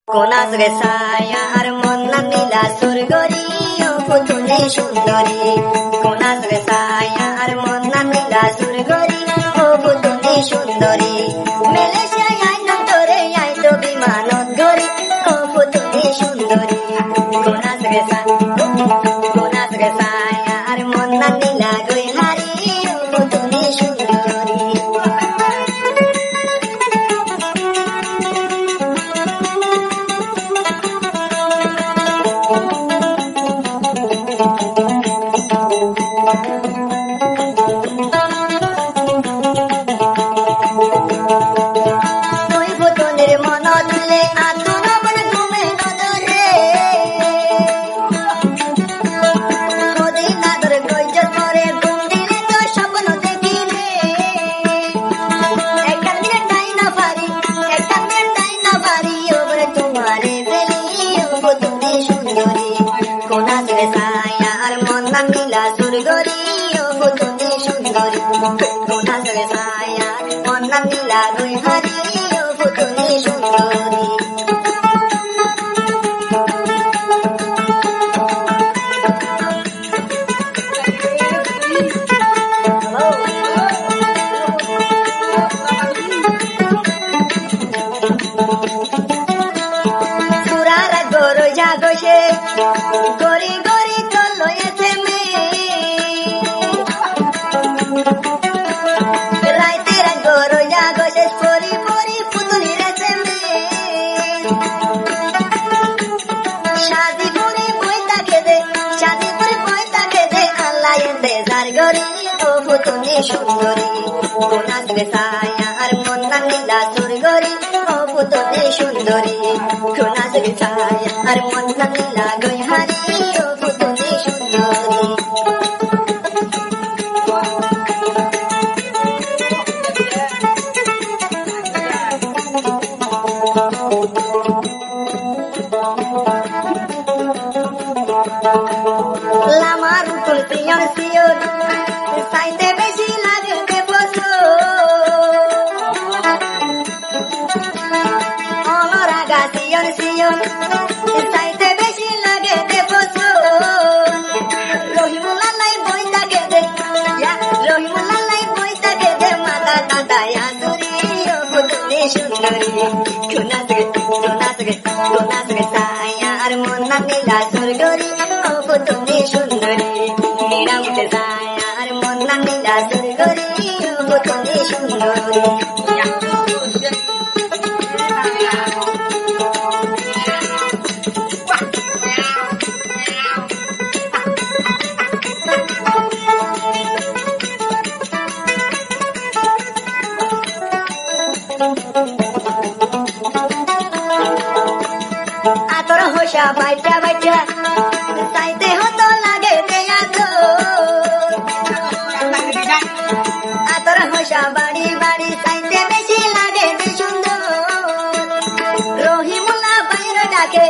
কোনাস রে ছায়া আর মন্না নীলা সুরগরি ও পুতুলি সুন্দরী কোনাস রে ছায়া আর মন্না নীলা সুরগরি ও পুতুলি সুন্দরী মেলেশিয়ায় আইলাম তোরে আই তো বিমানত গরি ও পুতুলি সুন্দরী কোনাস রে ছায়া আর মন্না নীলা গইহারি ও পুতুলি সুন্দরী নীলা সুরগরি ও পুতুলি সুন্দরী কোনাস রে ছায়া মন্না নীলা গইহারি ও পুতুলি সুন্দরী সুরার গরু জাগসে গরি গরি চলো এসে সুন্দরী কোনাস রে ছায়া আর মন্না নীলা সুরগরি ও পুতুলি সুন্দরী কোনাস রে ছায়া আর মন্না নীলা গইহারি ও পুতুলি সুন্দরী লামার উপর পিয়ন পিয়ন সাইতে বেশি লাগে বসো অনুরাগা সিয়ন সিয়ন সাইতে বেশি লাগে বসো রহিমুল্লাহ বই থাকে দে রহিমুল্লাহ বই থাকে দে মাতা দাদা আসুরি ও পুতুলি সুন্দরী কোনাস রে ছায়া আর মন্না নীলা সুরগরি ও পুতুলি সুন্দরী নিরাম রে ছায়া আর মন্না নীলা সুরগরি ও পুতুলি সুন্দরী আতর হোসা বাইটা বাইটা সাইতে হতো লাগে দেয়া তো আতর হোসা বাড়ি বাড়ি সাইতে বেশি লাগে সুন্দর রহিমুল্লাহ বাইরে ডাকে